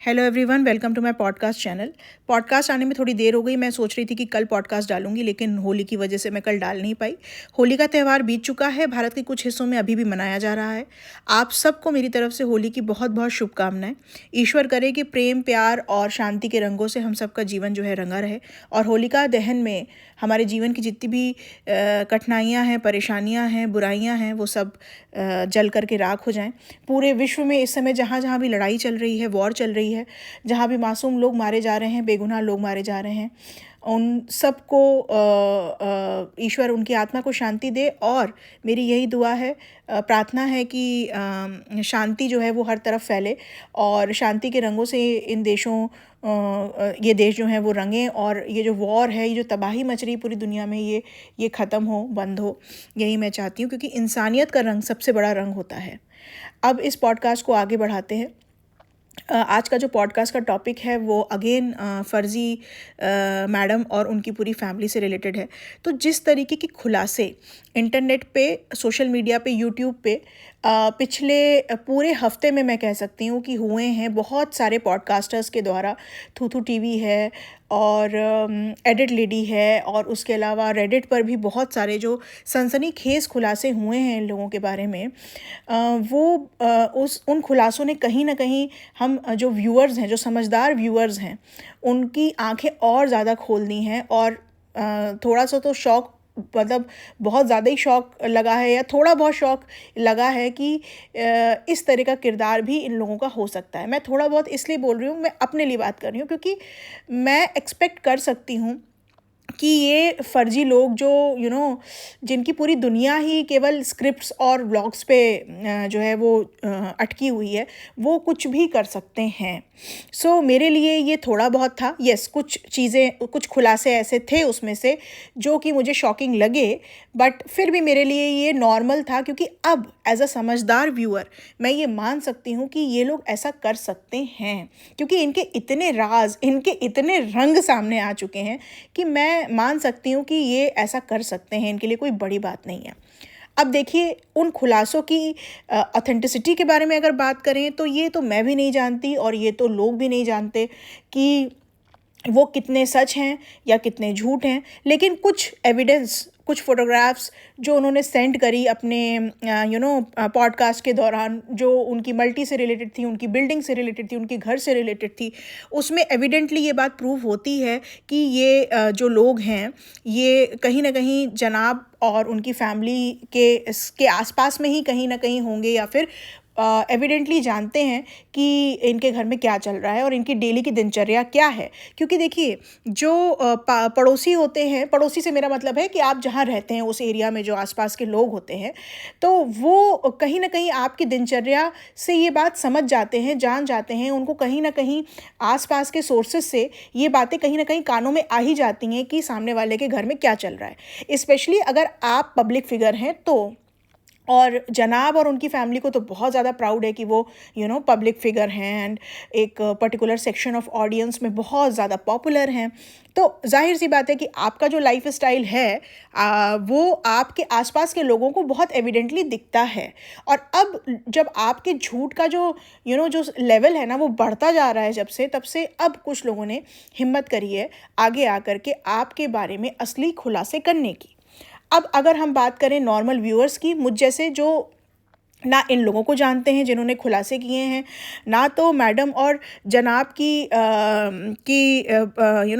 Hello everyone, welcome to my podcast channel. Podcast आने में थोड़ी देर हो गई। मैं सोच रही थी कि कल पॉडकास्ट डालूंगी, लेकिन होली की वजह से मैं कल डाल नहीं पाई। होली का त्यौहार बीत चुका है, भारत के कुछ हिस्सों में अभी भी मनाया जा रहा है। आप सबको मेरी तरफ से होली की बहुत बहुत शुभकामनाएं। ईश्वर करे कि प्रेम, प्यार और शांति के रंगों से हम सबका जीवन जो है रंगा रहे, और होलिका दहन में हमारे जीवन की जितनी भी कठिनाइयाँ हैं, परेशानियाँ हैं, बुराइयाँ हैं, वो सब जल करके राख हो जाएं। पूरे विश्व में इस समय जहाँ जहाँ भी लड़ाई चल रही है, वॉर चल रही है, जहाँ भी मासूम लोग मारे जा रहे हैं, बेगुनाह लोग मारे जा रहे हैं, उन सबको ईश्वर उनकी आत्मा को शांति दे। और मेरी यही दुआ है, प्रार्थना है कि शांति जो है वो हर तरफ फैले और शांति के रंगों से इन देशों ये देश जो हैं वो रंगें, और ये जो वॉर है, ये जो तबाही मच रही पूरी दुनिया में, ये ख़त्म हो, बंद हो। यही मैं चाहती हूँ, क्योंकि इंसानियत का रंग सबसे बड़ा रंग होता है। अब इस पॉडकास्ट को आगे बढ़ाते हैं। आज का जो पॉडकास्ट का टॉपिक है वो अगेन फ़र्ज़ी मैडम और उनकी पूरी फैमिली से रिलेटेड है। तो जिस तरीके के खुलासे इंटरनेट पे, सोशल मीडिया पे, यूट्यूब पे पिछले पूरे हफ्ते में मैं कह सकती हूँ कि हुए हैं बहुत सारे पॉडकास्टर्स के द्वारा। थूथू टीवी है और एडिट लेडी है, और उसके अलावा रेडिट पर भी बहुत सारे जो सनसनीखेज़ खुलासे हुए हैं इन लोगों के बारे में। उन खुलासों ने कहीं ना कहीं हम जो व्यूअर्स हैं, जो समझदार व्यूअर्स हैं, उनकी आंखें और ज़्यादा खोल दी हैं। और थोड़ा सा तो शौक, मतलब बहुत ज़्यादा ही शौक लगा है, या थोड़ा बहुत शौक लगा है कि इस तरह का किरदार भी इन लोगों का हो सकता है। मैं थोड़ा बहुत इसलिए बोल रही हूँ, मैं अपने लिए बात कर रही हूँ, क्योंकि मैं एक्सपेक्ट कर सकती हूँ कि ये फर्जी लोग जो जिनकी पूरी दुनिया ही केवल स्क्रिप्ट्स और व्लॉग्स पे जो है वो अटकी हुई है, वो कुछ भी कर सकते हैं। सो मेरे लिए ये थोड़ा बहुत था। यस, कुछ चीज़ें, कुछ खुलासे ऐसे थे उसमें से जो कि मुझे शॉकिंग लगे, बट फिर भी मेरे लिए ये नॉर्मल था, क्योंकि अब एज अ समझदार व्यूअर मैं ये मान सकती हूँ कि ये लोग ऐसा कर सकते हैं, क्योंकि इनके इतने राज, इनके इतने रंग सामने आ चुके हैं कि मैं मान सकती हूँ कि ये ऐसा कर सकते हैं। इनके लिए कोई बड़ी बात नहीं है। अब देखिए, उन खुलासों की ऑथेंटिसिटी के बारे में अगर बात करें, तो ये तो मैं भी नहीं जानती और ये तो लोग भी नहीं जानते कि वो कितने सच हैं या कितने झूठ हैं। लेकिन कुछ एविडेंस, कुछ फ़ोटोग्राफ्स जो उन्होंने सेंड करी अपने पॉडकास्ट के दौरान, जो उनकी मल्टी से रिलेटेड थी, उनकी बिल्डिंग से रिलेटेड थी, उनके घर से रिलेटेड थी, उसमें एविडेंटली ये बात प्रूव होती है कि ये जो लोग हैं, ये कहीं ना कहीं जनाब और उनकी फैमिली के आसपास में ही कहीं ना कहीं होंगे, या फिर एविडेंटली जानते हैं कि इनके घर में क्या चल रहा है और इनकी डेली की दिनचर्या क्या है। क्योंकि देखिए, जो पड़ोसी होते हैं, पड़ोसी से मेरा मतलब है कि आप जहाँ रहते हैं उस एरिया में जो आसपास के लोग होते हैं, तो वो कहीं ना कहीं आपकी दिनचर्या से ये बात समझ जाते हैं, जान जाते हैं। उनको कहीं ना कहीं आसपास के सोर्सेज से ये बातें कहीं ना कहीं कानों में आ ही जाती हैं कि सामने वाले के घर में क्या चल रहा है। स्पेशली अगर आप पब्लिक फिगर हैं तो। और जनाब और उनकी फैमिली को तो बहुत ज़्यादा प्राउड है कि वो पब्लिक फिगर हैं, एंड एक पर्टिकुलर सेक्शन ऑफ ऑडियंस में बहुत ज़्यादा पॉपुलर हैं। तो जाहिर सी बात है कि आपका जो लाइफ स्टाइल है वो आपके आसपास के लोगों को बहुत एविडेंटली दिखता है। और अब जब आपके झूठ का जो जो लेवल है ना, वो बढ़ता जा रहा है जब से, तब से अब कुछ लोगों ने हिम्मत करी है आगे आकर के आपके बारे में असली खुलासे करने की। अब अगर हम बात करें नॉर्मल व्यूअर्स की, मुझ जैसे, जो ना इन लोगों को जानते हैं जिन्होंने खुलासे किए हैं, ना तो मैडम और जनाब की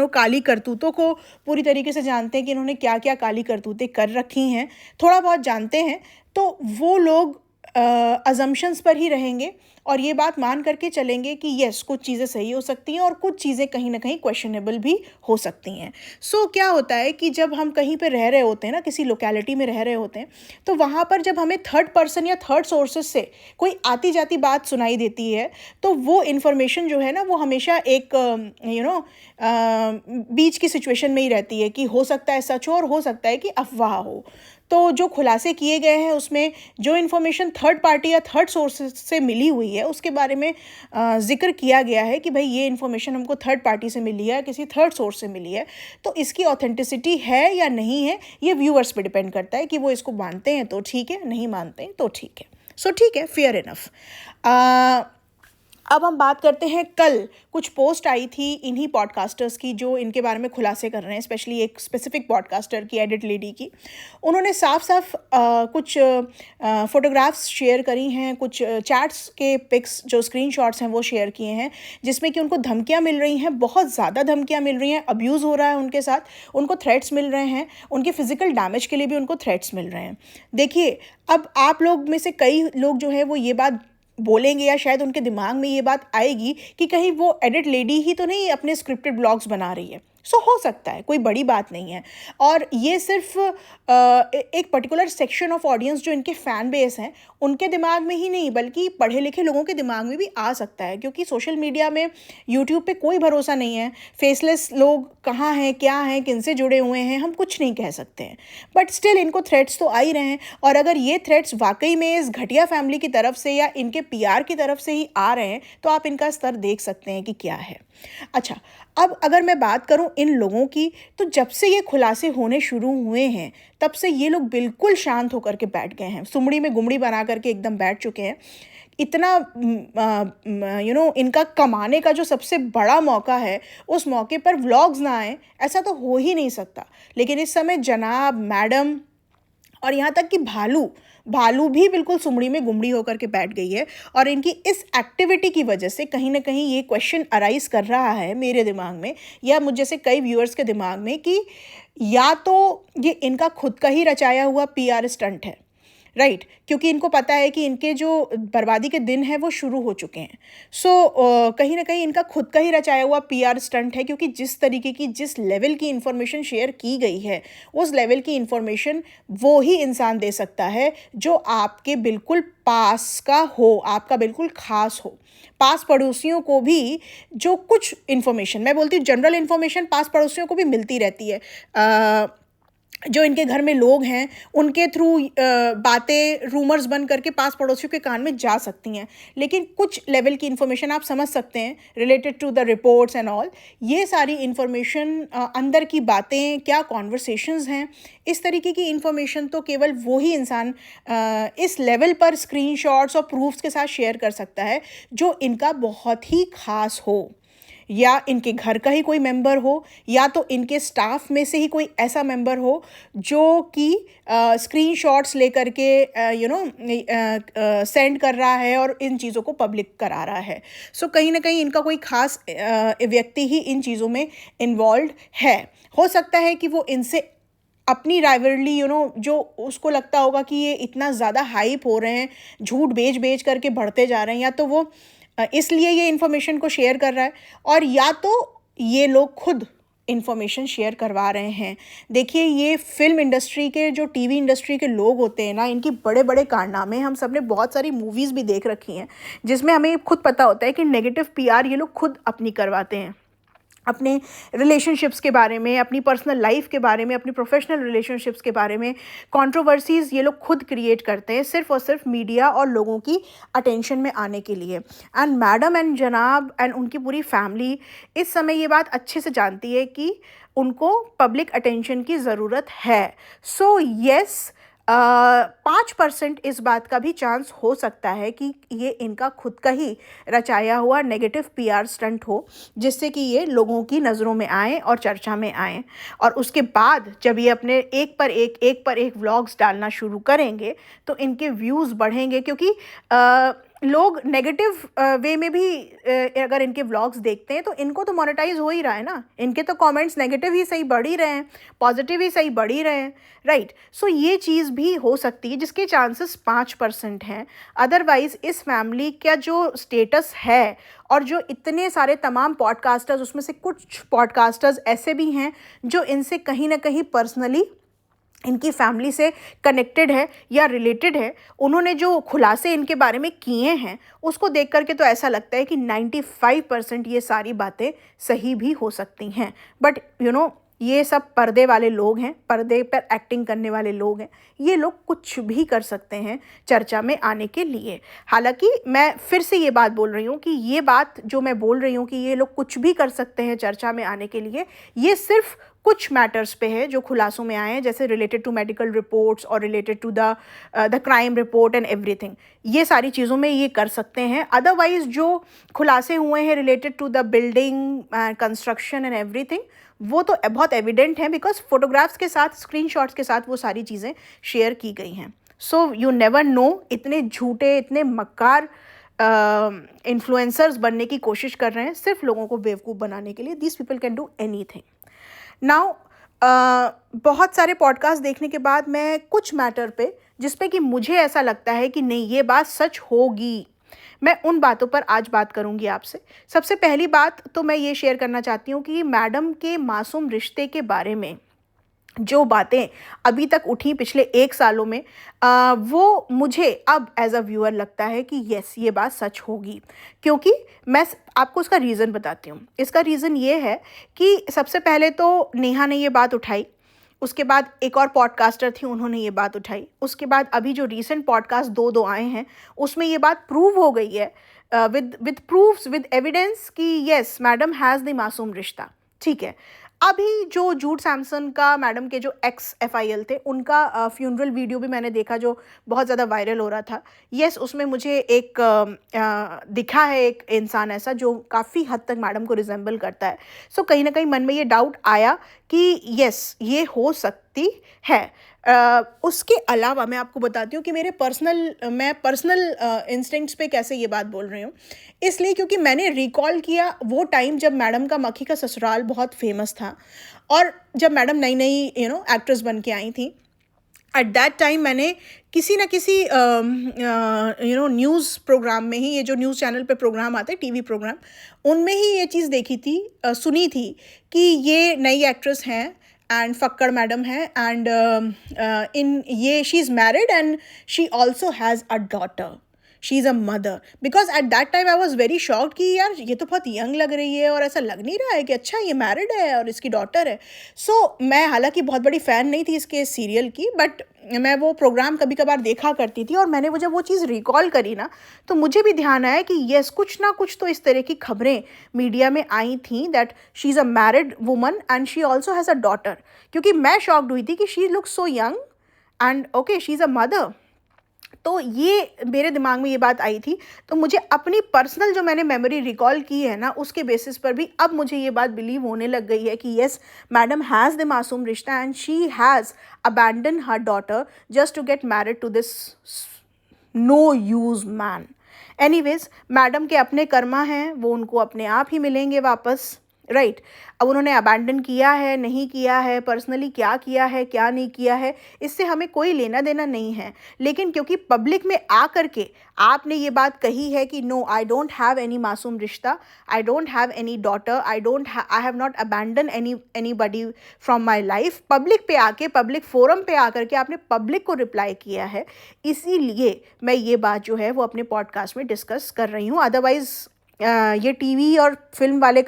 काली करतूतों को पूरी तरीके से जानते हैं कि इन्होंने क्या क्या काली करतूतें कर रखी हैं। थोड़ा बहुत जानते हैं, तो वो लोग अजम्पशंस पर ही रहेंगे और ये बात मान करके चलेंगे कि यस, कुछ चीज़ें सही हो सकती हैं और कुछ चीज़ें कहीं ना कहीं क्वेश्चनेबल भी हो सकती हैं। सो क्या होता है कि जब हम कहीं पर रह रहे होते हैं ना, किसी लोकेलिटी में रह रहे होते हैं, तो वहाँ पर जब हमें थर्ड पर्सन या थर्ड सोर्सेज से कोई आती जाती बात सुनाई देती है, तो वो इन्फॉर्मेशन जो है ना, वो हमेशा एक बीच की सिचुएशन में ही रहती है कि हो सकता है सच हो और हो सकता है कि अफवाह हो। तो जो खुलासे किए गए हैं उसमें जो इन्फॉर्मेशन थर्ड पार्टी या थर्ड सोर्स से मिली हुई है, उसके बारे में जिक्र किया गया है कि भाई ये इन्फॉर्मेशन हमको थर्ड पार्टी से मिली है, किसी थर्ड सोर्स से मिली है। तो इसकी ऑथेंटिसिटी है या नहीं है, ये व्यूअर्स पे डिपेंड करता है कि वो इसको मानते हैं तो ठीक है, नहीं मानते हैं तो ठीक है। सो ठीक है, फेयर इनफ। अब हम बात करते हैं, कल कुछ पोस्ट आई थी इन्हीं पॉडकास्टर्स की जो इनके बारे में खुलासे कर रहे हैं, स्पेशली एक स्पेसिफिक पॉडकास्टर की, एडिट लेडी की। उन्होंने साफ साफ कुछ फ़ोटोग्राफ्स शेयर करी हैं, कुछ चैट्स के पिक्स जो स्क्रीनशॉट्स हैं वो शेयर किए हैं, जिसमें कि उनको धमकियां मिल रही हैं, बहुत ज़्यादा धमकियां मिल रही हैं, अब्यूज़ हो रहा है उनके साथ, उनको थ्रेट्स मिल रहे हैं, उनके फिजिकल डैमेज के लिए भी उनको थ्रेट्स मिल रहे हैं। देखिए, अब आप लोग में से कई लोग जो है वो ये बात बोलेंगे या शायद उनके दिमाग में ये बात आएगी कि कहीं वो एडिट लेडी ही तो नहीं अपने स्क्रिप्टेड ब्लॉग्स बना रही है। सो हो सकता है, कोई बड़ी बात नहीं है। और ये सिर्फ एक पर्टिकुलर सेक्शन ऑफ ऑडियंस जो इनके फ़ैन बेस हैं उनके दिमाग में ही नहीं, बल्कि पढ़े लिखे लोगों के दिमाग में भी आ सकता है, क्योंकि सोशल मीडिया में, यूट्यूब पे कोई भरोसा नहीं है। फेसलेस लोग कहाँ हैं, क्या हैं, किनसे जुड़े हुए हैं, हम कुछ नहीं कह सकते हैं। बट स्टिल इनको थ्रेट्स तो आ ही रहे हैं, और अगर ये थ्रेट्स वाकई में इस घटिया फैमिली की तरफ से या इनके पीआर की तरफ से ही आ रहे हैं तो आप इनका स्तर देख सकते हैं कि क्या है। अच्छा, अब अगर मैं बात करूं इन लोगों की, तो जब से ये खुलासे होने शुरू हुए हैं तब से ये लोग बिल्कुल शांत होकर के बैठ गए हैं, सुमड़ी में गुमड़ी बना करके एकदम बैठ चुके हैं। इतना इनका कमाने का जो सबसे बड़ा मौका है, उस मौके पर व्लॉग्स ना आए, ऐसा तो हो ही नहीं सकता। लेकिन इस समय जनाब, मैडम और यहाँ तक कि भालू भी बिल्कुल सुमड़ी में गुमड़ी होकर के बैठ गई है। और इनकी इस एक्टिविटी की वजह से कहीं ना कहीं ये क्वेश्चन अराइज कर रहा है मेरे दिमाग में, या मुझ जैसे कई व्यूअर्स के दिमाग में, कि या तो ये इनका खुद का ही रचाया हुआ पीआर स्टंट है, राइट, क्योंकि इनको पता है कि इनके जो बर्बादी के दिन हैं वो शुरू हो चुके हैं। सो कहीं ना कहीं इनका खुद का ही रचाया हुआ पीआर स्टंट है, क्योंकि जिस तरीके की, जिस लेवल की इन्फॉर्मेशन शेयर की गई है, उस लेवल की इन्फॉर्मेशन वो ही इंसान दे सकता है जो आपके बिल्कुल पास का हो, आपका बिल्कुल खास हो। पास पड़ोसियों को भी जो कुछ इन्फॉर्मेशन, मैं बोलती हूँ जनरल इन्फॉर्मेशन पास पड़ोसियों को भी मिलती रहती है, जो इनके घर में लोग हैं उनके थ्रू बातें, रूमर्स बन करके पास पड़ोसियों के कान में जा सकती हैं। लेकिन कुछ लेवल की इन्फॉर्मेशन आप समझ सकते हैं, related to the reports and all, ये सारी इन्फॉर्मेशन, अंदर की बातें, क्या कॉन्वर्सेशंस हैं, इस तरीके की इन्फॉर्मेशन तो केवल वो ही इंसान इस लेवल पर स्क्रीनशॉट्स और प्रूफ्स के साथ शेयर कर सकता है जो इनका बहुत ही खास हो, या इनके घर का ही कोई मेंबर हो, या तो इनके स्टाफ में से ही कोई ऐसा मेंबर हो जो कि स्क्रीनशॉट्स लेकर के सेंड कर रहा है और इन चीज़ों को पब्लिक करा रहा है। सो कहीं ना कहीं इनका कोई खास व्यक्ति ही इन चीज़ों में इन्वॉल्व है। हो सकता है कि वो इनसे अपनी राइवलरी, जो उसको लगता होगा कि ये इतना ज़्यादा हाइप हो रहे हैं, झूठ बेच करके बढ़ते जा रहे हैं, या तो वो इसलिए ये इन्फॉर्मेशन को शेयर कर रहा है, और या तो ये लोग खुद इन्फॉर्मेशन शेयर करवा रहे हैं। देखिए, ये फिल्म इंडस्ट्री के, जो टीवी इंडस्ट्री के लोग होते हैं ना, इनकी बड़े बड़े कारनामे हम सब ने बहुत सारी मूवीज़ भी देख रखी हैं, जिसमें हमें खुद पता होता है कि नेगेटिव पीआर ये लोग खुद अपनी करवाते हैं, अपने रिलेशनशिप्स के बारे में, अपनी पर्सनल लाइफ के बारे में, अपनी प्रोफेशनल रिलेशनशिप्स के बारे में कंट्रोवर्सीज़ ये लोग खुद क्रिएट करते हैं, सिर्फ और सिर्फ मीडिया और लोगों की अटेंशन में आने के लिए। एंड मैडम एंड जनाब एंड उनकी पूरी फैमिली इस समय ये बात अच्छे से जानती है कि उनको पब्लिक अटेंशन की ज़रूरत है। सो येस, 5% इस बात का भी चांस हो सकता है कि ये इनका खुद का ही रचाया हुआ नेगेटिव पीआर स्टंट हो, जिससे कि ये लोगों की नज़रों में आए और चर्चा में आए। और उसके बाद जब ये अपने एक पर एक व्लॉग्स डालना शुरू करेंगे तो इनके व्यूज़ बढ़ेंगे, क्योंकि लोग नेगेटिव वे में भी अगर इनके व्लॉग्स देखते हैं तो इनको तो मोनेटाइज हो ही रहा है ना, इनके तो कमेंट्स नेगेटिव ही सही बढ़ ही रहे हैं, पॉजिटिव ही सही बढ़ ही रहे हैं, राइट। सो ये चीज़ भी हो सकती है, जिसके चांसेस 5% हैं। अदरवाइज़ इस फैमिली का जो स्टेटस है, और जो इतने सारे तमाम पॉडकास्टर्स, उसमें से कुछ पॉडकास्टर्स ऐसे भी हैं जो इनसे कहीं ना कहीं पर्सनली इनकी फैमिली से कनेक्टेड है या रिलेटेड है, उन्होंने जो खुलासे इनके बारे में किए हैं उसको देख करके तो ऐसा लगता है कि 95% ये सारी बातें सही भी हो सकती हैं। बट ये सब पर्दे वाले लोग हैं, पर्दे पर एक्टिंग करने वाले लोग हैं, ये लोग कुछ भी कर सकते हैं चर्चा में आने के लिए। हालांकि मैं फिर से ये बात बोल रही हूँ कि ये बात जो मैं बोल रही हूँ कि ये लोग कुछ भी कर सकते हैं चर्चा में आने के लिए, ये सिर्फ कुछ मैटर्स पे है जो खुलासों में आए हैं, जैसे रिलेटेड टू मेडिकल रिपोर्ट्स और related to the crime report and everything. ये सारी चीज़ों में ये कर सकते हैं। अदरवाइज जो खुलासे हुए हैं related to the building construction and everything, वो तो बहुत एविडेंट है, बिकॉज फोटोग्राफ्स के साथ, स्क्रीनशॉट्स के साथ वो सारी चीज़ें शेयर की गई हैं। सो यू नेवर नो, इतने झूठे, इतने मक्कार इन्फ्लुएंसर्स बनने की कोशिश कर रहे हैं सिर्फ लोगों को बेवकूफ़ बनाने के लिए। These people can do anything. Now बहुत सारे पॉडकास्ट देखने के बाद मैं कुछ मैटर पे, जिस पे कि मुझे ऐसा लगता है कि नहीं ये बात सच होगी, मैं उन बातों पर आज बात करूंगी आपसे। सबसे पहली बात तो मैं ये शेयर करना चाहती हूँ कि मैडम के मासूम रिश्ते के बारे में जो बातें अभी तक उठी पिछले 1 सालों में, वो मुझे अब एज अ व्यूअर लगता है कि यस ये बात सच होगी। क्योंकि मैं आपको उसका रीज़न बताती हूँ। इसका रीज़न ये है कि सबसे पहले तो नेहा ने ये बात उठाई, उसके बाद एक और पॉडकास्टर थी, उन्होंने ये बात उठाई, उसके बाद अभी जो रीसेंट पॉडकास्ट 2 आए हैं उसमें ये बात प्रूव हो गई है विद प्रूफ्स, विद एविडेंस कि यस मैडम हैज़ द मासूम रिश्ता। ठीक है, अभी जो जूड सैमसन का, मैडम के जो एक्स FIL थे, उनका फ्यूनरल वीडियो भी मैंने देखा जो बहुत ज़्यादा वायरल हो रहा था। यस उसमें मुझे एक दिखा है एक इंसान ऐसा जो काफ़ी हद तक मैडम को रिजेंबल करता है। सो कहीं ना कहीं मन में ये डाउट आया कि यस ये हो सकती है। उसके अलावा मैं आपको बताती हूँ कि मैं पर्सनल इंस्टिंक्ट्स पे कैसे ये बात बोल रही हूँ। इसलिए क्योंकि मैंने रिकॉल किया वो टाइम जब मैडम का मक्खी का ससुराल बहुत फेमस था, और जब मैडम नई नई एक्ट्रेस बन के आई थी। एट दैट टाइम मैंने किसी न किसी न्यूज़ प्रोग्राम में ही, ये जो न्यूज़ चैनल पे प्रोग्राम आते हैं, TV प्रोग्राम, उनमें ही ये चीज़ देखी थी, सुनी थी कि ये नई एक्ट्रेस हैं एंड फक्कड़ मैडम है, एंड इन ये she is married and she also has a daughter, she is a mother. Because at that time I was very shocked कि यार ये तो बहुत यंग लग रही है और ऐसा लग नहीं रहा है कि अच्छा ये मैरिड है और इसकी डॉटर है। सो मैं हालांकि बहुत बड़ी फ़ैन नहीं थी इसके सीरियल की, बट मैं वो प्रोग्राम कभी कभार देखा करती थी, और मैंने जब वो चीज़ रिकॉल करी ना, तो मुझे भी ध्यान आया कि यस कुछ ना कुछ तो इस तरह की खबरें मीडिया में आई थी that she is a married woman and she also has a daughter. क्योंकि मैं शॉक्ड हुई थी कि she looks so young and okay she is a mother. तो ये मेरे दिमाग में ये बात आई थी, तो मुझे अपनी पर्सनल जो मैंने मेमोरी रिकॉल की है ना, उसके बेसिस पर भी अब मुझे ये बात बिलीव होने लग गई है कि यस मैडम हैज़ द मासूम रिश्ता and she has abandon her daughter just to get married to this no use man. Anyways madam के अपने कर्मा हैं, वो उनको अपने आप ही मिलेंगे वापस, राइट। अब उन्होंने अबैंडन किया है नहीं किया है, पर्सनली क्या किया है क्या नहीं किया है, इससे हमें कोई लेना देना नहीं है। लेकिन क्योंकि पब्लिक में आ करके आपने ये बात कही है कि no I don't have any मासूम रिश्ता, I don't have any daughter, I have not abandon anybody from my life, public पे आके, पब्लिक फोरम पे आकर के आपने पब्लिक को रिप्लाई किया है, इसीलिए मैं ये बात जो है वो अपने पॉडकास्ट में डिस्कस कर रही हूँ। अदरवाइज़ ये TV और फिल्म वाले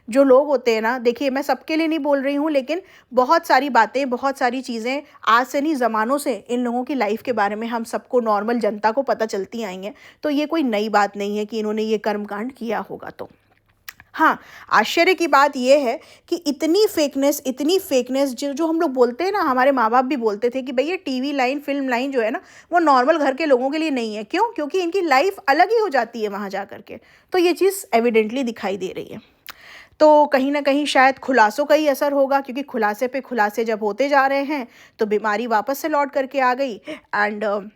जो लोग होते हैं ना, देखिए मैं सबके लिए नहीं बोल रही हूँ, लेकिन बहुत सारी बातें, बहुत सारी चीज़ें आज से नहीं ज़मानों से इन लोगों की लाइफ के बारे में हम सबको, नॉर्मल जनता को पता चलती आई हैं। तो ये कोई नई बात नहीं है कि इन्होंने ये कर्मकांड किया होगा। तो हाँ, आश्चर्य की बात यह है कि इतनी फेकनेस जो हम लोग बोलते हैं ना, हमारे माँ बाप भी बोलते थे कि भई ये TV लाइन, फिल्म लाइन जो है ना, वो नॉर्मल घर के लोगों के लिए नहीं है। क्यों? क्योंकि इनकी लाइफ अलग ही हो जाती है वहाँ जा कर के। तो ये चीज़ एविडेंटली दिखाई दे रही है। तो कहीं ना कहीं शायद खुलासों का ही असर होगा, क्योंकि खुलासे पे खुलासे जब होते जा रहे हैं तो बीमारी वापस से लौट करके आ गई, एंड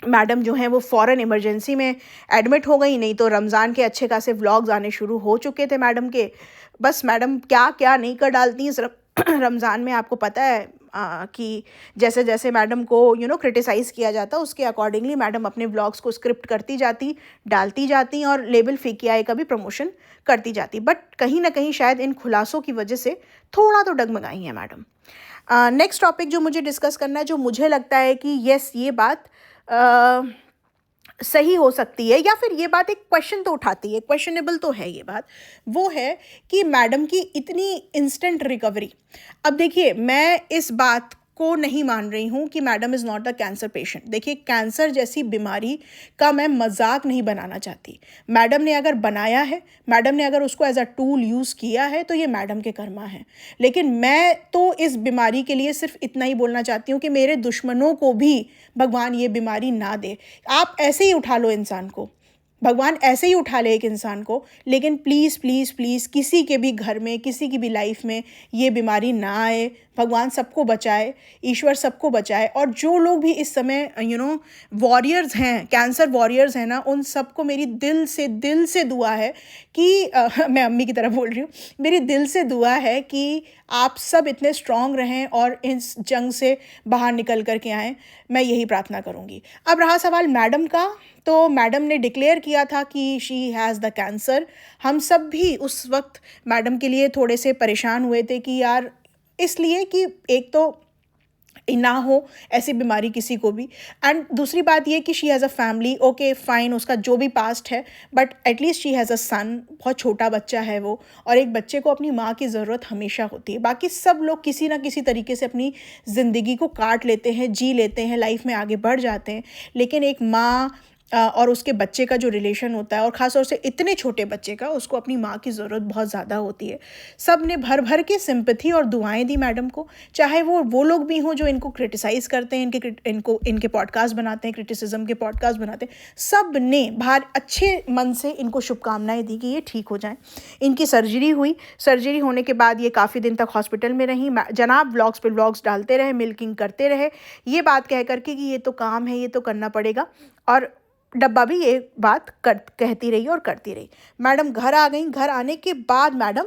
मैडम जो हैं वो फ़ौरन इमरजेंसी में एडमिट हो गई। नहीं तो रमज़ान के अच्छे खासे व्लॉग्स आने शुरू हो चुके थे मैडम के। बस मैडम क्या क्या नहीं कर डालती हैं रमज़ान में। आपको पता है कि जैसे जैसे मैडम को क्रिटिसाइज़ किया जाता, उसके अकॉर्डिंगली मैडम अपने व्लॉग्स को स्क्रिप्ट करती जाती, डालती जाती, और लेबल फेकियाए का भी प्रमोशन करती जाती। बट कहीं ना कहीं शायद इन खुलासों की वजह से थोड़ा तो डगमगाई हैं मैडम। नेक्स्ट टॉपिक जो मुझे डिस्कस करना है, जो मुझे लगता है कि यस ये बात सही हो सकती है, या फिर ये बात एक क्वेश्चन तो उठाती है, क्वेश्चनेबल तो है ये बात, वो है कि मैडम की इतनी इंस्टेंट रिकवरी। अब देखिए मैं इस बात इसको नहीं मान रही हूँ कि madam is not a cancer patient. देखिए, कैंसर जैसी बीमारी का मैं मजाक नहीं बनाना चाहती। मैडम ने अगर बनाया है, मैडम ने अगर उसको एज अ टूल यूज़ किया है, तो ये मैडम के कर्मा है। लेकिन मैं तो इस बीमारी के लिए सिर्फ इतना ही बोलना चाहती हूँ कि मेरे दुश्मनों को भी भगवान ये बीमारी ना दे। आप ऐसे ही उठा लो इंसान को, भगवान ऐसे ही उठा ले एक इंसान को, लेकिन प्लीज़ प्लीज़ प्लीज़ किसी के भी घर में, किसी की भी लाइफ में ये बीमारी ना आए। भगवान सबको बचाए, ईश्वर सबको बचाए। और जो लोग भी इस समय वॉरियर्स हैं, कैंसर वॉरियर्स हैं ना, उन सबको मेरी दिल से दुआ है कि मैं अम्मी की तरह बोल रही हूँ, मेरी दिल से दुआ है कि आप सब इतने स्ट्रांग रहें और इस जंग से बाहर निकल कर के आएँ। मैं यही प्रार्थना करूँगी। अब रहा सवाल मैडम का, तो मैडम ने डिक्लेयर किया था कि शी हैज़ द कैंसर। हम सब भी उस वक्त मैडम के लिए थोड़े से परेशान हुए थे कि यार, इसलिए कि एक तो ना हो ऐसी बीमारी किसी को भी, एंड दूसरी बात ये कि she has a family. Okay fine, उसका जो भी पास्ट है, but at least she has a son. बहुत छोटा बच्चा है वो, और एक बच्चे को अपनी माँ की ज़रूरत हमेशा होती है। बाकी सब लोग किसी ना किसी तरीके से अपनी ज़िंदगी को काट लेते हैं, जी लेते हैं, लाइफ में आगे बढ़ जाते हैं, लेकिन एक माँ और उसके बच्चे का जो रिलेशन होता है, और ख़ास तौर से इतने छोटे बच्चे का, उसको अपनी माँ की ज़रूरत बहुत ज़्यादा होती है। सब ने भर भर के सिंपैथी और दुआएं दी मैडम को, चाहे वो लोग भी हों जो इनको क्रिटिसाइज़ करते हैं, इनके पॉडकास्ट बनाते हैं, क्रिटिसिज्म के पॉडकास्ट बनाते हैं। सब ने अच्छे मन से इनको शुभकामनाएँ दी कि ये ठीक हो जाएँ। इनकी सर्जरी होने के बाद ये काफ़ी दिन तक हॉस्पिटल में रहीं। जनाब व्लॉग्स पे व्लॉग्स डालते रहे, मिल्किंग करते रहे, ये बात कह करके कि ये तो काम है, ये तो करना पड़ेगा, और डब्बा भी ये बात कहती रही और करती रही। मैडम घर आ गई। घर आने के बाद मैडम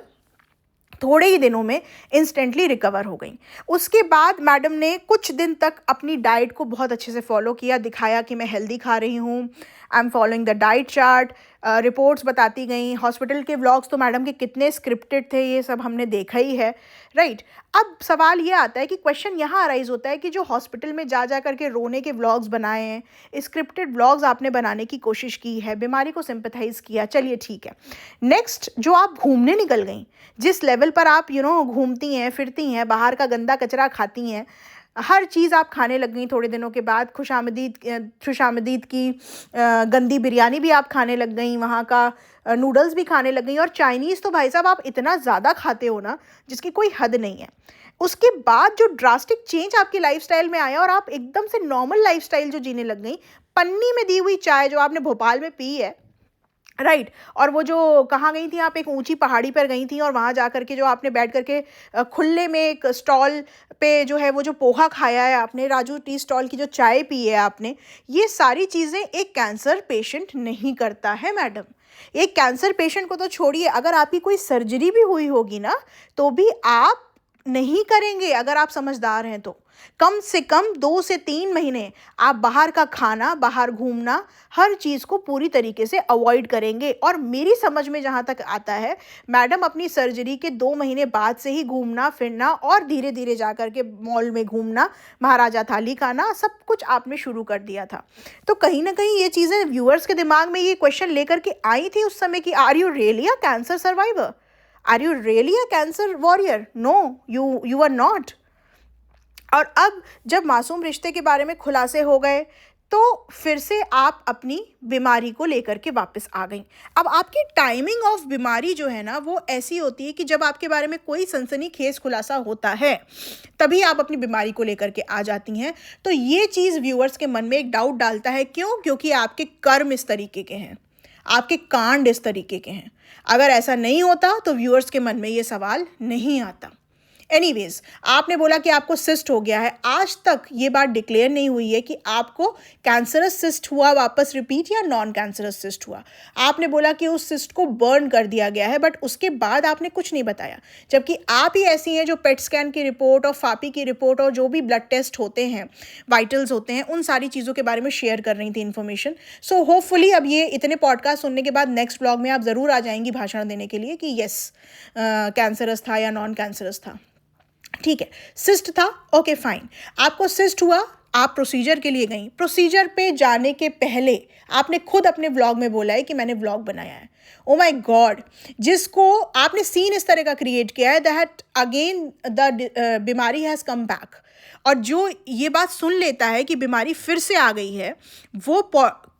थोड़े ही दिनों में इंस्टेंटली रिकवर हो गई। उसके बाद मैडम ने कुछ दिन तक अपनी डाइट को बहुत अच्छे से फॉलो किया, दिखाया कि मैं हेल्दी खा रही हूँ, I am following the diet chart. Reports बताती गई। हॉस्पिटल के व्लॉग्स तो मैडम के कितने स्क्रिप्टेड थे, ये सब हमने देखा ही है, राइट। अब सवाल ये आता है कि क्वेश्चन यहाँ अराइज होता है कि जो हॉस्पिटल में जा करके रोने के व्लॉग्स बनाए हैं, स्क्रिप्टेड व्लॉग्स आपने बनाने की कोशिश की है, बीमारी को सिंपैथाइज किया, चलिए ठीक है। नेक्स्ट, जो आप घूमने निकल गई, जिस लेवल पर आप घूमती हैं, फिरती हैं, बाहर का गंदा कचरा खाती हैं, हर चीज़ आप खाने लग गई थोड़े दिनों के बाद। खुशामदीद की गंदी बिरयानी भी आप खाने लग गई, वहाँ का नूडल्स भी खाने लग गई, और चाइनीज़ तो भाई साहब आप इतना ज़्यादा खाते हो ना, जिसकी कोई हद नहीं है। उसके बाद जो ड्रास्टिक चेंज आपकी लाइफस्टाइल में आया और आप एकदम से नॉर्मल लाइफस्टाइल जो जीने लग गई, पन्नी में दी हुई चाय जो आपने भोपाल में पी है, राइट, और वो जो कहाँ गई थी आप, एक ऊंची पहाड़ी पर गई थी, और वहाँ जा करके जो आपने बैठ करके खुले में एक स्टॉल पे जो है वो जो पोहा खाया है आपने, राजू टी स्टॉल की जो चाय पी है आपने, ये सारी चीज़ें एक कैंसर पेशेंट नहीं करता है मैडम। एक कैंसर पेशेंट को तो छोड़िए, अगर आपकी कोई सर्जरी भी हुई होगी ना, तो भी आप नहीं करेंगे अगर आप समझदार हैं तो। कम से कम 2 से 3 महीने आप बाहर का खाना, बाहर घूमना, हर चीज़ को पूरी तरीके से अवॉइड करेंगे। और मेरी समझ में जहाँ तक आता है, मैडम अपनी सर्जरी के 2 महीने बाद से ही घूमना फिरना और धीरे धीरे जा कर के मॉल में घूमना, महाराजा थाली खाना, सब कुछ आपने शुरू कर दिया था। तो कहीं ना कहीं ये चीज़ें व्यूअर्स के दिमाग में ये क्वेश्चन लेकर के आई थी उस समय कि are you really a cancer survivor? Are you really a cancer warrior? No, you are not. और अब जब मासूम रिश्ते के बारे में खुलासे हो गए, तो फिर से आप अपनी बीमारी को लेकर के वापस आ गई। अब आपकी टाइमिंग ऑफ बीमारी जो है ना, वो ऐसी होती है कि जब आपके बारे में कोई सनसनीखेज खुलासा होता है, तभी आप अपनी बीमारी को लेकर के आ जाती हैं। तो ये चीज़ व्यूअर्स के मन में एक डाउट डालता है। क्यों? क्योंकि आपके कर्म इस तरीके के हैं, आपके कांड इस तरीके के हैं। अगर ऐसा नहीं होता तो व्यूअर्स के मन में ये सवाल नहीं आता। एनीवेज, आपने बोला कि आपको सिस्ट हो गया है। आज तक ये बात डिक्लेयर नहीं हुई है कि आपको कैंसरस सिस्ट हुआ वापस रिपीट, या नॉन कैंसरस सिस्ट हुआ। आपने बोला कि उस सिस्ट को बर्न कर दिया गया है, बट उसके बाद आपने कुछ नहीं बताया। जबकि आप ही ऐसी हैं जो पेट स्कैन की रिपोर्ट और फापी की रिपोर्ट और जो भी ब्लड टेस्ट होते हैं, वाइटल्स होते हैं, उन सारी चीज़ों के बारे में शेयर कर रही थी इन्फॉर्मेशन। सो होपफुली अब ये इतने पॉडकास्ट सुनने के बाद नेक्स्ट ब्लॉग में आप ज़रूर आ जाएंगी भाषण देने के लिए कि येस, कैंसरस था या नॉन कैंसरस था। ठीक है, सिस्ट था, ओके फाइन, आपको सिस्ट हुआ, आप प्रोसीजर के लिए गई। प्रोसीजर पे जाने के पहले आपने खुद अपने व्लॉग में बोला है कि मैंने व्लॉग बनाया है। ओ माय गॉड, जिसको आपने सीन इस तरह का क्रिएट किया है दैट अगेन द बीमारी हैज़ कम बैक। और जो ये बात सुन लेता है कि बीमारी फिर से आ गई है, वो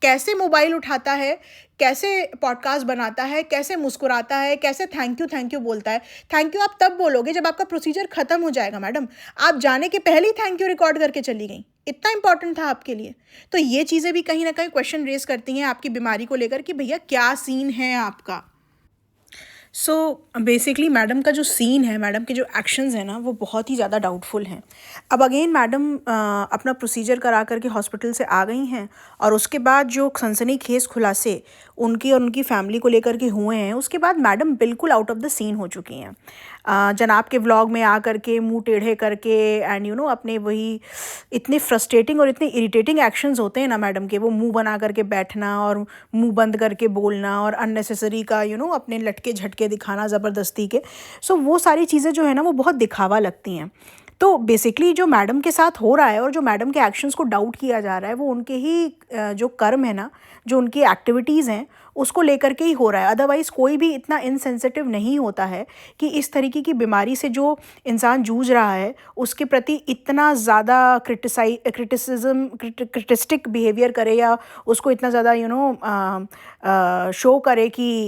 कैसे मोबाइल उठाता है, कैसे पॉडकास्ट बनाता है, कैसे मुस्कुराता है, कैसे थैंक यू बोलता है। थैंक यू आप तब बोलोगे जब आपका प्रोसीजर ख़त्म हो जाएगा मैडम। आप जाने के पहले ही थैंक यू रिकॉर्ड करके चली गई, इतना इंपॉर्टेंट था आपके लिए। तो ये चीज़ें भी कहीं ना कहीं क्वेश्चन रेज करती हैं आपकी बीमारी को लेकर कि भैया क्या सीन है आपका। सो बेसिकली मैडम का जो सीन है, मैडम के जो एक्शंस हैं ना, वो बहुत ही ज़्यादा डाउटफुल हैं। अब अगेन मैडम अपना प्रोसीजर करा करके हॉस्पिटल से आ गई हैं, और उसके बाद जो सनसनीखेज खुलासे उनकी और उनकी फैमिली को लेकर के हुए हैं, उसके बाद मैडम बिल्कुल आउट ऑफ द सीन हो चुकी हैं। जनाब के व्लॉग में आ करके मुंह टेढ़े करके एंड अपने वही इतने फ्रस्ट्रेटिंग और इतने इरिटेटिंग एक्शंस होते हैं ना मैडम के, वो मुंह बना करके बैठना और मुंह बंद करके बोलना और अननेसेसरी का अपने लटके झटके दिखाना ज़बरदस्ती के। सो वो सारी चीज़ें जो है ना, वो बहुत दिखावा लगती हैं। तो बेसिकली जो मैडम के साथ हो रहा है और जो मैडम के एक्शंस को डाउट किया जा रहा है, वो उनके ही जो कर्म है ना, जो उनकी एक्टिविटीज़ हैं, उसको लेकर के ही हो रहा है। अदरवाइज़ कोई भी इतना इनसेंसिटिव नहीं होता है कि इस तरीके की बीमारी से जो इंसान जूझ रहा है उसके प्रति इतना ज़्यादा क्रिटिस्टिक बिहेवियर करे, या उसको इतना ज़्यादा शो करे कि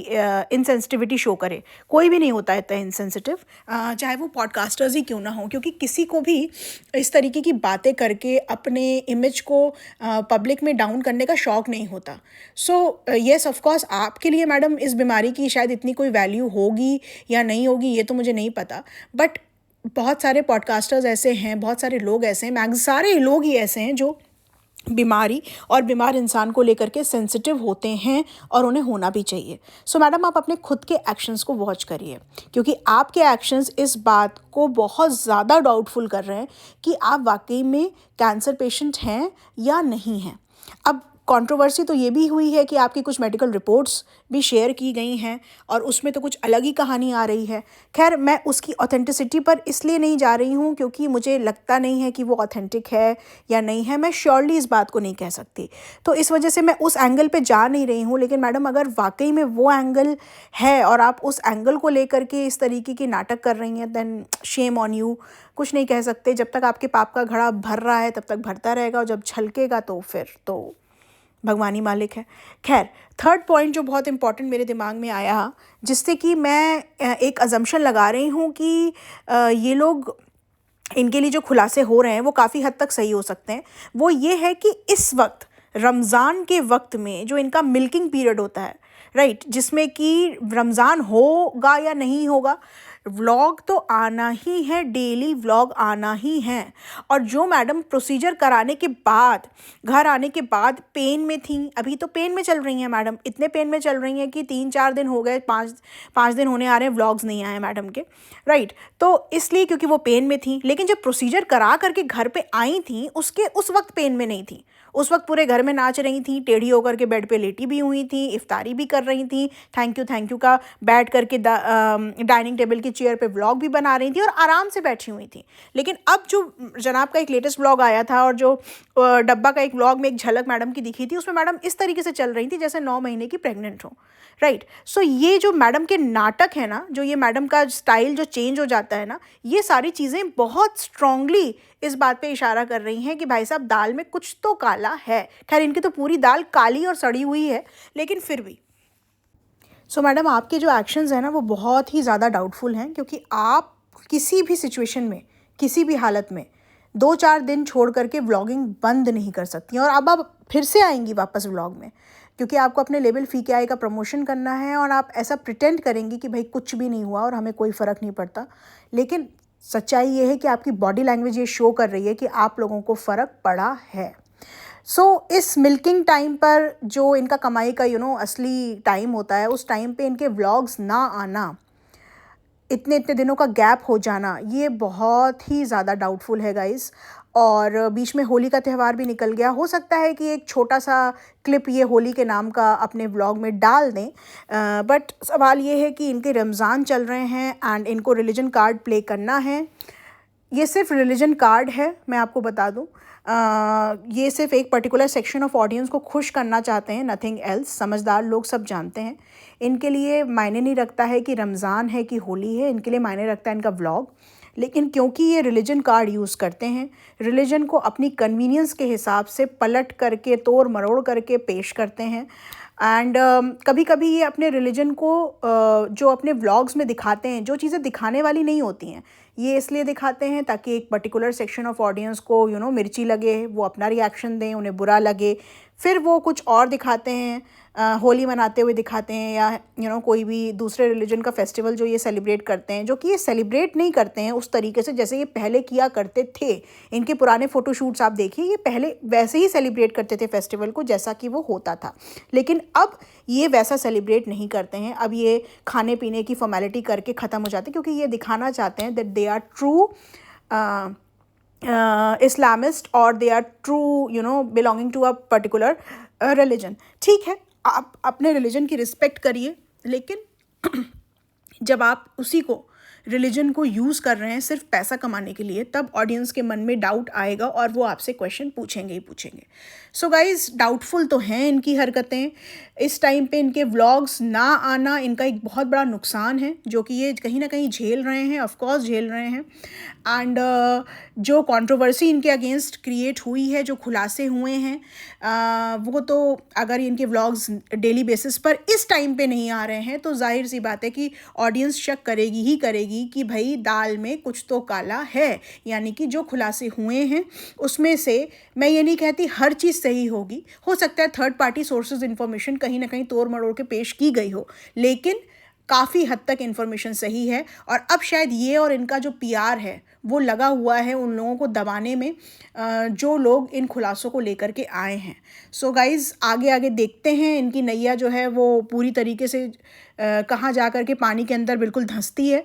इनसेंसिटिविटी शो करे। कोई भी नहीं होता है इतना इनसेंसिटिव, चाहे वो पॉडकास्टर्स ही क्यों ना हो, क्योंकि किसी को भी इस तरीके की बातें करके अपने इमेज को पब्लिक में डाउन करने का शौक़ नहीं होता। सो येस ऑफ कोर्स आपके लिए मैडम इस बीमारी की शायद इतनी कोई वैल्यू होगी या नहीं होगी, ये तो मुझे नहीं पता, बट बहुत सारे पॉडकास्टर्स ऐसे हैं, बहुत सारे लोग ऐसे हैं, सारे लोग ही ऐसे हैं जो बीमारी और बीमार इंसान को लेकर के सेंसिटिव होते हैं, और उन्हें होना भी चाहिए। सो मैडम आप अपने खुद के एक्शंस को वॉच करिए, क्योंकि आपके एक्शंस इस बात को बहुत ज़्यादा डाउटफुल कर रहे हैं कि आप वाकई में कैंसर पेशेंट हैं या नहीं हैं। अब कंट्रोवर्सी तो ये भी हुई है कि आपकी कुछ मेडिकल रिपोर्ट्स भी शेयर की गई हैं, और उसमें तो कुछ अलग ही कहानी आ रही है। खैर, मैं उसकी ऑथेंटिसिटी पर इसलिए नहीं जा रही हूँ क्योंकि मुझे लगता नहीं है कि वो ऑथेंटिक है या नहीं है। मैं श्योरली इस बात को नहीं कह सकती, तो इस वजह से मैं उस एंगल पे जा नहीं रही हूँ। लेकिन मैडम अगर वाकई में वो एंगल है और आप उस एंगल को लेकर के इस तरीके की नाटक कर रही हैं, देन शेम ऑन यू। कुछ नहीं कह सकते, जब तक आपके पाप का घड़ा भर रहा है तब तक भरता रहेगा, और जब छलकेगा तो फिर तो भगवान ही मालिक है। खैर, थर्ड पॉइंट जो बहुत इंपॉर्टेंट मेरे दिमाग में आया, जिससे कि मैं एक अजम्पशन लगा रही हूँ कि ये लोग, इनके लिए जो खुलासे हो रहे हैं वो काफ़ी हद तक सही हो सकते हैं, वो ये है कि इस वक्त रमज़ान के वक्त में जो इनका मिल्किंग पीरियड होता है, राइट, जिसमें कि रमज़ान होगा या नहीं होगा, व्लॉग तो आना ही है, डेली व्लॉग आना ही है। और जो मैडम प्रोसीजर कराने के बाद घर आने के बाद पेन में थी, अभी तो पेन में चल रही हैं मैडम, इतने पेन में चल रही हैं कि 3-4 दिन हो गए, 5 दिन होने आ रहे हैं, व्लॉग्स नहीं आए मैडम के, राइट। तो इसलिए क्योंकि वो पेन में थी, लेकिन जब प्रोसीजर करा करके घर पे आई थी उस वक्त पेन में नहीं थी। उस वक्त पूरे घर में नाच रही थी, टेढ़ी होकर के बेड पे लेटी भी हुई थी, इफ्तारी भी कर रही थी, थैंक यू का बैठ करके डाइनिंग टेबल की चेयर पे व्लॉग भी बना रही थी और आराम से बैठी हुई थी। लेकिन अब जो जनाब का एक लेटेस्ट व्लॉग आया था और जो डब्बा का एक व्लॉग में एक झलक मैडम की दिखी थी, उसमें मैडम इस तरीके से चल रही थी जैसे 9 महीने की प्रेग्नेंट हो, राइट। सो ये जो मैडम के नाटक है ना, जो ये मैडम का स्टाइल जो चेंज हो जाता है ना, ये सारी चीज़ें बहुत स्ट्रांगली इस बात पे इशारा कर रही हैं कि भाई साहब दाल में कुछ तो काला है। खैर, इनकी तो पूरी दाल काली और सड़ी हुई है, लेकिन फिर भी। सो मैडम आपके जो एक्शंस हैं ना, वो बहुत ही ज़्यादा डाउटफुल हैं, क्योंकि आप किसी भी सिचुएशन में, किसी भी हालत में 2-4 दिन छोड़ करके व्लॉगिंग बंद नहीं कर सकती हैं। और अब आप फिर से आएंगी वापस व्लॉग में, क्योंकि आपको अपने लेबल फी के आई का प्रमोशन करना है, और आप ऐसा प्रिटेंड करेंगी कि भाई कुछ भी नहीं हुआ और हमें कोई फ़र्क नहीं पड़ता। लेकिन सच्चाई ये है कि आपकी बॉडी लैंग्वेज ये शो कर रही है कि आप लोगों को फ़र्क पड़ा है। सो इस मिल्किंग टाइम पर जो इनका कमाई का असली टाइम होता है, उस टाइम पे इनके व्लॉग्स ना आना, इतने दिनों का गैप हो जाना, ये बहुत ही ज़्यादा डाउटफुल है गाइस। और बीच में होली का त्यौहार भी निकल गया, हो सकता है कि एक छोटा सा क्लिप ये होली के नाम का अपने व्लॉग में डाल दें, बट सवाल ये है कि इनके रमज़ान चल रहे हैं एंड इनको रिलीजन कार्ड प्ले करना है। ये सिर्फ रिलीजन कार्ड है, मैं आपको बता दूं। ये सिर्फ एक पर्टिकुलर सेक्शन ऑफ ऑडियंस को खुश करना चाहते हैं, नथिंग एल्स। समझदार लोग सब जानते हैं, इनके लिए मायने नहीं रखता है कि रमज़ान है कि होली है, इनके लिए मायने रखता है इनका व्लॉग। लेकिन क्योंकि ये रिलीजन कार्ड यूज़ करते हैं, रिलीजन को अपनी कन्वीनियंस के हिसाब से पलट करके तोड़ मरोड़ करके पेश करते हैं। एंड कभी कभी ये अपने रिलीजन को जो अपने व्लॉग्स में दिखाते हैं, जो चीज़ें दिखाने वाली नहीं होती हैं, ये इसलिए दिखाते हैं ताकि एक पर्टिकुलर सेक्शन ऑफ ऑडियंस को मिर्ची लगे, वो अपना रिएक्शन दें, उन्हें बुरा लगे, फिर वो कुछ और दिखाते हैं, होली मनाते हुए दिखाते हैं या कोई भी दूसरे रिलीजन का फेस्टिवल जो ये सेलिब्रेट करते हैं, जो कि ये सेलिब्रेट नहीं करते हैं उस तरीके से जैसे ये पहले किया करते थे। इनके पुराने फ़ोटोशूट्स आप देखिए, ये पहले वैसे ही सेलिब्रेट करते थे फेस्टिवल को जैसा कि वो होता था, लेकिन अब ये वैसा सेलिब्रेट नहीं करते हैं। अब ये खाने पीने की फॉर्मेलिटी करके ख़त्म हो जाते हैं, क्योंकि ये दिखाना चाहते हैं that they are true Islamist और they are true belonging to a particular religion. ठीक है, आप अपने रिलीजन की रिस्पेक्ट करिए, लेकिन जब आप उसी को रिलीजन को यूज़ कर रहे हैं सिर्फ पैसा कमाने के लिए, तब ऑडियंस के मन में डाउट आएगा और वो आपसे क्वेश्चन पूछेंगे ही पूछेंगे। सो गाइज, डाउटफुल तो हैं इनकी हरकतें। इस टाइम पे इनके व्लॉग्स ना आना इनका एक बहुत बड़ा नुकसान है, जो कि ये कहीं ना कहीं झेल रहे हैं, ऑफकोर्स झेल रहे हैं। एंड जो कंट्रोवर्सी इनके अगेंस्ट क्रिएट हुई है, जो खुलासे हुए हैं, वो तो अगर इनके व्लॉग्स डेली बेसिस पर इस टाइम पे नहीं आ रहे हैं तो जाहिर सी बात है कि ऑडियंस शक करेगी ही करेगी कि भाई दाल में कुछ तो काला है। यानी कि जो खुलासे हुए हैं उसमें से मैं ये नहीं कहती हर चीज़ सही होगी, हो सकता है थर्ड पार्टी सोर्सेज इन्फॉर्मेशन कहीं ना कहीं तोड़ मरोड़ के पेश की गई हो, लेकिन काफ़ी हद तक इन्फॉर्मेशन सही है। और अब शायद ये और इनका जो पीआर है वो लगा हुआ है उन लोगों को दबाने में जो लोग इन खुलासों को लेकर के आए हैं। सो गाइज़, आगे आगे देखते हैं इनकी नैया जो है वो पूरी तरीके से कहाँ जा कर के पानी के अंदर बिल्कुल धंसती है।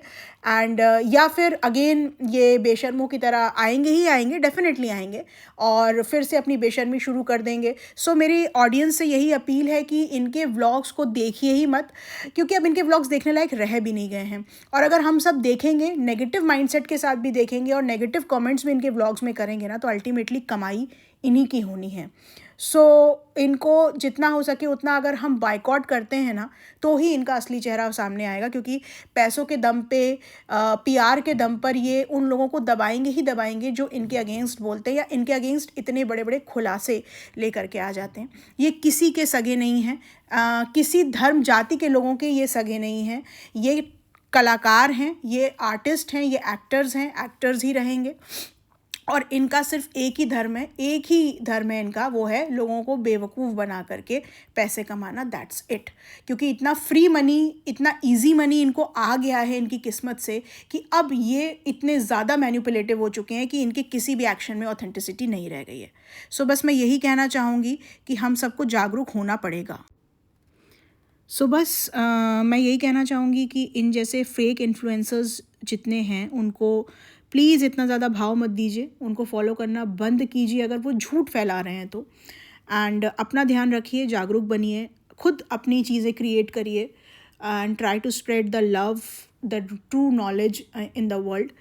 एंड या फिर अगेन ये बेशर्मों की तरह आएंगे ही आएंगे, डेफिनेटली आएंगे और फिर से अपनी बेशर्मी शुरू कर देंगे। सो मेरी ऑडियंस से यही अपील है कि इनके व्लॉग्स को देखिए ही मत, क्योंकि अब इनके व्लॉग्स देखने लायक रह भी नहीं गए हैं। और अगर हम सब देखेंगे, नेगेटिव माइंडसेट के साथ भी देखेंगे और नेगेटिव कमेंट्स भी इनके व्लॉग्स में करेंगे ना, तो अल्टीमेटली कमाई इन्हीं की होनी है। सो इनको जितना हो सके उतना अगर हम बायकॉट करते हैं ना, तो ही इनका असली चेहरा सामने आएगा, क्योंकि पैसों के दम पे, पीआर के दम पर ये उन लोगों को दबाएंगे ही दबाएंगे जो इनके अगेंस्ट बोलते हैं या इनके अगेंस्ट इतने बड़े बड़े खुलासे लेकर के आ जाते हैं। ये किसी के सगे नहीं हैं, किसी धर्म जाति के लोगों के ये सगे नहीं हैं। ये कलाकार हैं, ये आर्टिस्ट हैं, ये एक्टर्स हैं, एक्टर्स ही रहेंगे। और इनका सिर्फ एक ही धर्म है इनका, वो है लोगों को बेवकूफ़ बना करके पैसे कमाना, दैट्स इट। क्योंकि इतना फ्री मनी, इतना इजी मनी इनको आ गया है इनकी किस्मत से कि अब ये इतने ज़्यादा मैनिपुलेटिव हो चुके हैं कि इनके किसी भी एक्शन में ऑथेंटिसिटी नहीं रह गई है। सो बस मैं यही कहना चाहूँगी कि हम सबको जागरूक होना पड़ेगा। मैं यही कहना चाहूँगी कि इन जैसे फेक इन्फ्लुएंसर्स जितने हैं उनको प्लीज़ इतना ज़्यादा भाव मत दीजिए, उनको फॉलो करना बंद कीजिए अगर वो झूठ फैला रहे हैं तो। एंड अपना ध्यान रखिए, जागरूक बनिए, खुद अपनी चीज़ें क्रिएट करिए and try to spread the love, the true knowledge in the world.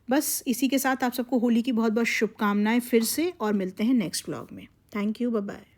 बस इसी के साथ आप सबको होली की बहुत बहुत शुभकामनाएं फिर से, और मिलते हैं नेक्स्ट व्लॉग में। Thank you, bye bye.